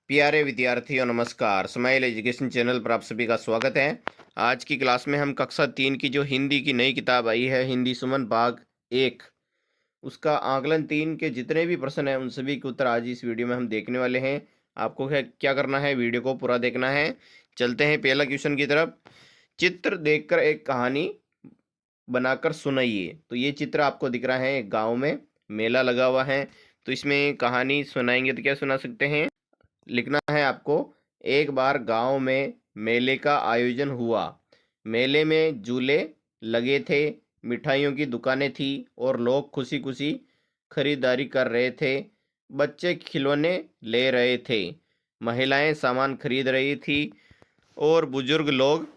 प्यारे विद्यार्थियों नमस्कार। स्माइल एजुकेशन चैनल पर आप सभी का स्वागत है। आज की क्लास में हम कक्षा 3 की जो हिंदी की नई किताब आई है हिंदी सुमन भाग 1 उसका आकलन 3 के जितने भी प्रश्न हैं उन सभी के उत्तर आज इस वीडियो में हम देखने वाले हैं। आपको क्या करना है, वीडियो को पूरा देखना है। चलते हैं पहला क्वेश्चन की तरफ। चित्र देखकर एक कहानी बनाकर सुनाइए। तो ये चित्र आपको दिख रहा है, एक गाँव में मेला लगा हुआ है। तो इसमें कहानी सुनाएंगे तो क्या सुना सकते हैं, लिखना है आपको। एक बार गांव में मेले का आयोजन हुआ। मेले में झूले लगे थे, मिठाइयों की दुकानें थी और लोग खुशी खुशी खरीदारी कर रहे थे। बच्चे खिलौने ले रहे थे, महिलाएं सामान खरीद रही थी और बुजुर्ग लोग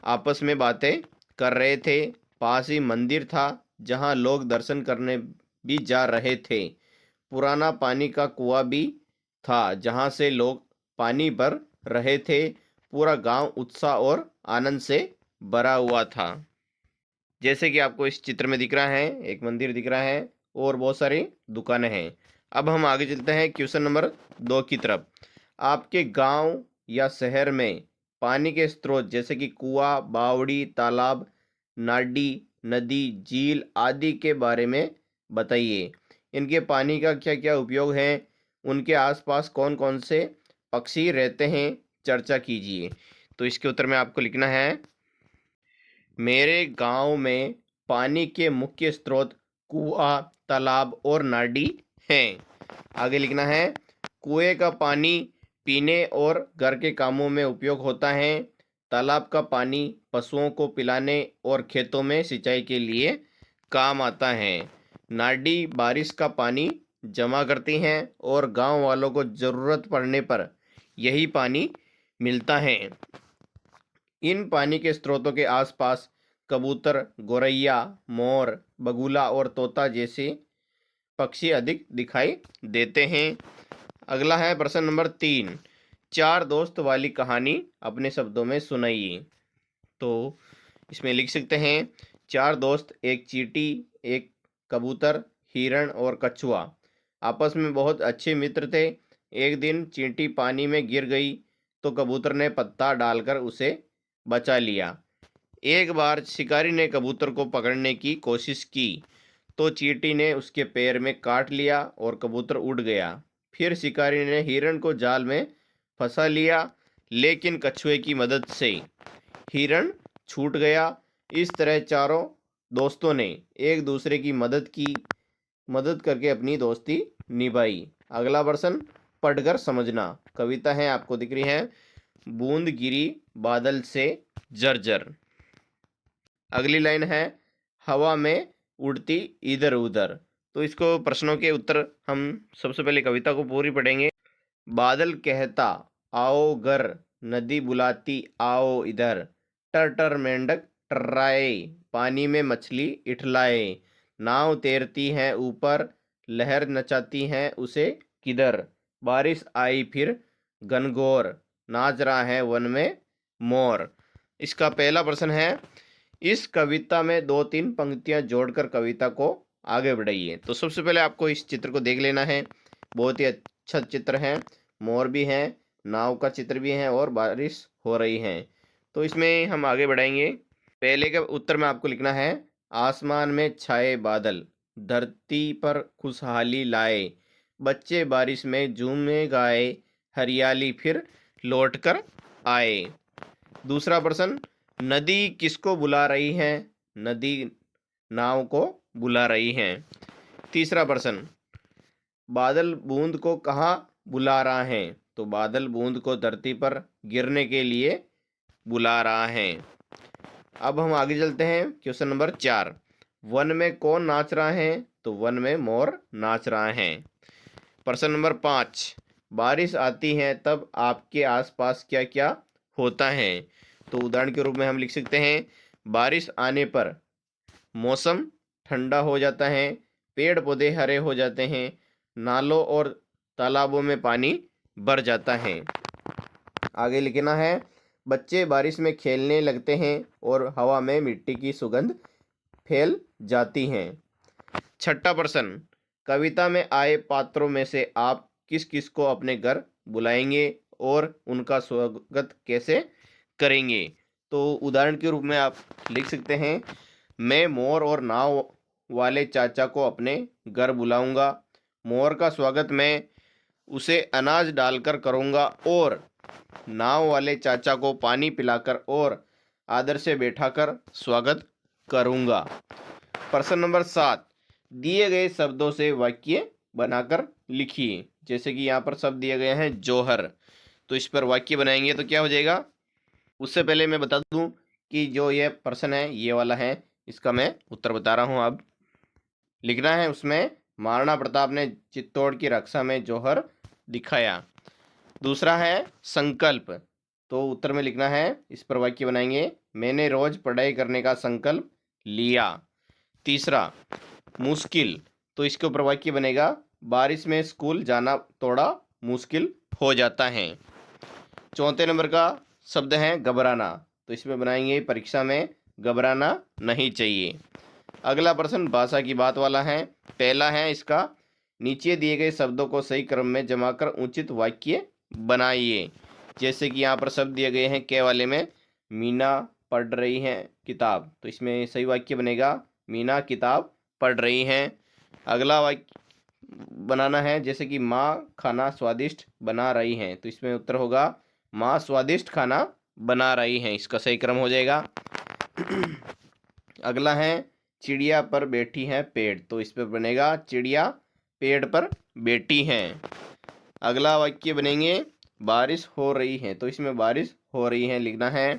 आपस में बातें कर रहे थे। पास ही मंदिर था जहां लोग दर्शन करने भी जा रहे थे। पुराना पानी का कुआं भी था जहां से लोग पानी भर रहे थे। पूरा गांव उत्साह और आनंद से भरा हुआ था। जैसे कि आपको इस चित्र में दिख रहा है, एक मंदिर दिख रहा है और बहुत सारी दुकानें हैं। अब हम आगे चलते हैं क्वेश्चन नंबर 2 की तरफ। आपके गांव या शहर में पानी के स्रोत जैसे कि कुआं, बावड़ी, तालाब, नाडी, नदी, झील आदि के बारे में बताइए। इनके पानी का क्या क्या उपयोग है, उनके आसपास कौन कौन से पक्षी रहते हैं, चर्चा कीजिए। तो इसके उत्तर में आपको लिखना है, मेरे गांव में पानी के मुख्य स्रोत कुआं, तालाब और नाडी हैं। आगे लिखना है, कुएं का पानी पीने और घर के कामों में उपयोग होता है। तालाब का पानी पशुओं को पिलाने और खेतों में सिंचाई के लिए काम आता है। नाडी बारिश का पानी जमा करती हैं और गांव वालों को ज़रूरत पड़ने पर यही पानी मिलता है। इन पानी के स्रोतों के आसपास कबूतर, गौरैया, मोर, बगुला और तोता जैसे पक्षी अधिक दिखाई देते हैं। अगला है प्रश्न नंबर 3। 4 दोस्त वाली कहानी अपने शब्दों में सुनाइए। तो इसमें लिख सकते हैं, 4 दोस्त, एक चींटी, एक कबूतर, हिरण और कछुआ आपस में बहुत अच्छे मित्र थे। एक दिन चींटी पानी में गिर गई तो कबूतर ने पत्ता डालकर उसे बचा लिया। एक बार शिकारी ने कबूतर को पकड़ने की कोशिश की तो चींटी ने उसके पैर में काट लिया और कबूतर उड़ गया। फिर शिकारी ने हिरण को जाल में फंसा लिया, लेकिन कछुए की मदद से हिरण छूट गया। इस तरह चारों दोस्तों ने एक दूसरे की मदद करके अपनी दोस्ती निभाई। अगला प्रश्न पढ़कर समझना। कविता है, आपको दिख रही है, बूंद गिरी बादल से जर्जर। अगली लाइन है, हवा में उड़ती इधर उधर। तो इसको प्रश्नों के उत्तर हम सबसे पहले कविता को पूरी पढ़ेंगे। बादल कहता आओ घर, नदी बुलाती आओ इधर, टर टर मेंढक टर्राए, पानी में मछली इठलाए, नाव तैरती है ऊपर, लहर नचाती है उसे किधर, बारिश आई फिर घनघोर, नाच रहा है वन में मोर। इसका पहला प्रश्न है, इस कविता में 2-3 पंक्तियां जोड़कर कविता को आगे बढ़ाइए। तो सबसे पहले आपको इस चित्र को देख लेना है, बहुत ही अच्छा चित्र है। मोर भी हैं, नाव का चित्र भी है और बारिश हो रही है। तो इसमें हम आगे बढ़ाएंगे। पहले के उत्तर में आपको लिखना है, आसमान में छाए बादल, धरती पर खुशहाली लाए, बच्चे बारिश में झूमे गाए, हरियाली फिर लौट कर आए। दूसरा प्रश्न, नदी किसको बुला रही है? नदी नाव को बुला रही है। तीसरा प्रश्न, बादल बूंद को कहाँ बुला रहा है? तो बादल बूंद को धरती पर गिरने के लिए बुला रहा है। अब हम आगे चलते हैं, क्वेश्चन नंबर 4। वन में कौन नाच रहा है? तो वन में मोर नाच रहा है। प्रश्न नंबर 5, बारिश आती है तब आपके आसपास क्या क्या होता है? तो उदाहरण के रूप में हम लिख सकते हैं, बारिश आने पर मौसम ठंडा हो जाता है, पेड़ पौधे हरे हो जाते हैं, नालों और तालाबों में पानी भर जाता है। आगे लिखना है, बच्चे बारिश में खेलने लगते हैं और हवा में मिट्टी की सुगंध फैल जाती है। छठा प्रश्न, कविता में आए पात्रों में से आप किस किस को अपने घर बुलाएंगे और उनका स्वागत कैसे करेंगे। तो उदाहरण के रूप में आप लिख सकते हैं, मैं मोर और नाव वाले चाचा को अपने घर बुलाऊंगा। मोर का स्वागत मैं उसे अनाज डालकर करूंगा और नाव वाले चाचा को पानी पिलाकर और आदर से बैठाकर स्वागत करूंगा। प्रश्न नंबर 7, दिए गए शब्दों से वाक्य बनाकर लिखिए। जैसे कि यहाँ पर शब्द दिए गए हैं जौहर, तो इस पर वाक्य बनाएंगे तो क्या हो जाएगा। उससे पहले मैं बता दूं कि जो ये प्रश्न है ये वाला है, इसका मैं उत्तर बता रहा हूँ। अब लिखना है उसमें, महाराणा प्रताप ने चित्तौड़ की रक्षा में जौहर दिखाया। दूसरा है संकल्प, तो उत्तर में लिखना है, इस पर वाक्य बनाएंगे, मैंने रोज पढ़ाई करने का संकल्प लिया। तीसरा मुश्किल, तो इसके ऊपर वाक्य बनेगा, बारिश में स्कूल जाना थोड़ा मुश्किल हो जाता है। चौथे नंबर का शब्द है घबराना, तो इसमें बनाएंगे, परीक्षा में घबराना नहीं चाहिए। अगला प्रश्न भाषा की बात वाला है। पहला है इसका, नीचे दिए गए शब्दों को सही क्रम में जमा कर उचित वाक्य बनाइए। जैसे कि यहाँ पर शब्द दिए गए हैं के वाले में, मीना पढ़ रही है किताब, तो इसमें सही वाक्य बनेगा, मीना किताब पढ़ रही हैं। अगला वाक्य बनाना है, जैसे कि माँ खाना स्वादिष्ट बना रही हैं, तो इसमें उत्तर होगा, माँ स्वादिष्ट खाना बना रही हैं, इसका सही क्रम हो जाएगा। अगला है, चिड़िया पर बैठी है पेड़, तो इस पर बनेगा, चिड़िया पेड़ पर बैठी हैं। अगला वाक्य बनेंगे, बारिश हो रही है, तो इसमें बारिश हो रही है लिखना है।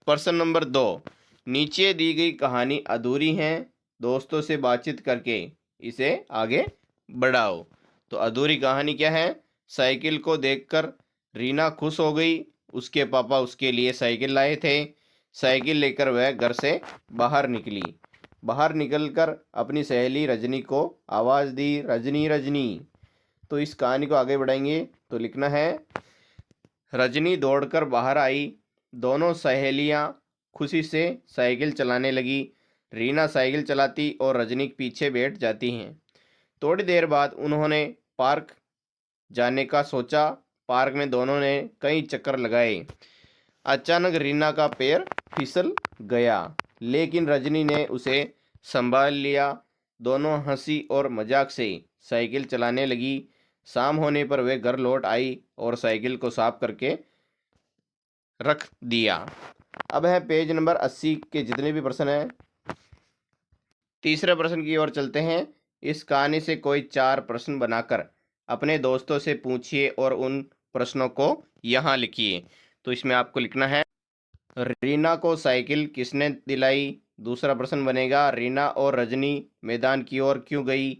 प्रश्न नंबर 2, नीचे दी गई कहानी अधूरी है, दोस्तों से बातचीत करके इसे आगे बढ़ाओ। तो अधूरी कहानी क्या है, साइकिल को देखकर रीना खुश हो गई, उसके पापा उसके लिए साइकिल लाए थे। साइकिल लेकर वह घर से बाहर निकली, बाहर निकलकर अपनी सहेली रजनी को आवाज़ दी, रजनी रजनी। तो इस कहानी को आगे बढ़ाएंगे तो लिखना है, रजनी दौड़कर बाहर आई, दोनों सहेलियां खुशी से साइकिल चलाने लगी। रीना साइकिल चलाती और रजनी पीछे बैठ जाती हैं। थोड़ी देर बाद उन्होंने पार्क जाने का सोचा, पार्क में दोनों ने कई चक्कर लगाए। अचानक रीना का पैर फिसल गया, लेकिन रजनी ने उसे संभाल लिया। दोनों हंसी और मजाक से साइकिल चलाने लगी। शाम होने पर वे घर लौट आई और साइकिल को साफ करके रख दिया। अब है पेज नंबर 80 के जितने भी प्रश्न हैं, तीसरे प्रश्न की ओर चलते हैं। इस कहानी से कोई 4 प्रश्न बनाकर अपने दोस्तों से पूछिए और उन प्रश्नों को यहाँ लिखिए। तो इसमें आपको लिखना है, रीना को साइकिल किसने दिलाई। दूसरा प्रश्न बनेगा, रीना और रजनी मैदान की ओर क्यों गई।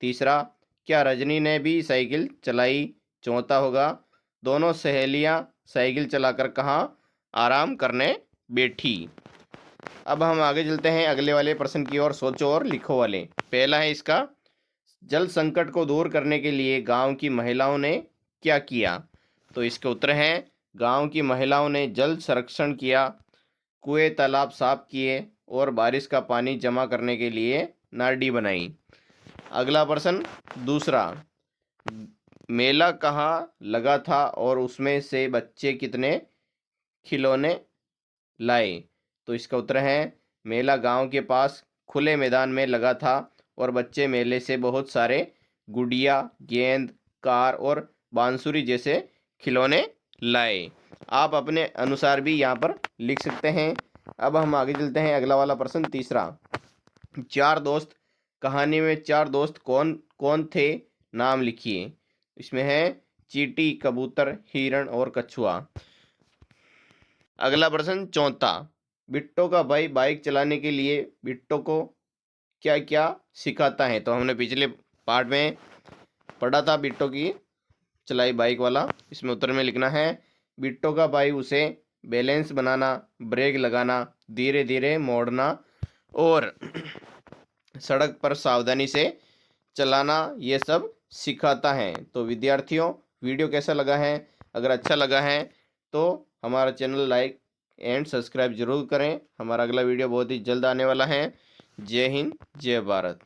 तीसरा, क्या रजनी ने भी साइकिल चलाई। चौथा होगा, दोनों सहेलियां साइकिल चलाकर कहाँ आराम करने बैठी। अब हम आगे चलते हैं अगले वाले प्रश्न की ओर, सोचो और लिखो वाले। पहला है इसका, जल संकट को दूर करने के लिए गांव की महिलाओं ने क्या किया। तो इसके उत्तर हैं, गांव की महिलाओं ने जल संरक्षण किया, कुएं तालाब साफ किए और बारिश का पानी जमा करने के लिए नाली बनाई। अगला प्रश्न दूसरा, मेला कहाँ लगा था और उसमें से बच्चे कितने खिलौने लाए। तो इसका उत्तर है, मेला गांव के पास खुले मैदान में लगा था और बच्चे मेले से बहुत सारे गुड़िया, गेंद, कार और बांसुरी जैसे खिलौने लाए। आप अपने अनुसार भी यहाँ पर लिख सकते हैं। अब हम आगे चलते हैं अगला वाला प्रश्न तीसरा, 4 दोस्त, कहानी में 4 दोस्त कौन कौन थे, नाम लिखिए। इसमें है चींटी, कबूतर, हिरण और कछुआ। अगला प्रश्न चौथा, बिट्टो का भाई बाइक चलाने के लिए बिट्टो को क्या क्या सिखाता है। तो हमने पिछले पार्ट में पढ़ा था बिट्टो की चलाई बाइक वाला। इसमें उत्तर में लिखना है, बिट्टो का भाई उसे बैलेंस बनाना, ब्रेक लगाना, धीरे धीरे मोड़ना और सड़क पर सावधानी से चलाना, ये सब सिखाता है। तो विद्यार्थियों, वीडियो कैसा लगा है, अगर अच्छा लगा है तो हमारा चैनल लाइक एंड सब्सक्राइब जरूर करें। हमारा अगला वीडियो बहुत ही जल्द आने वाला है। जय हिंद, जय भारत।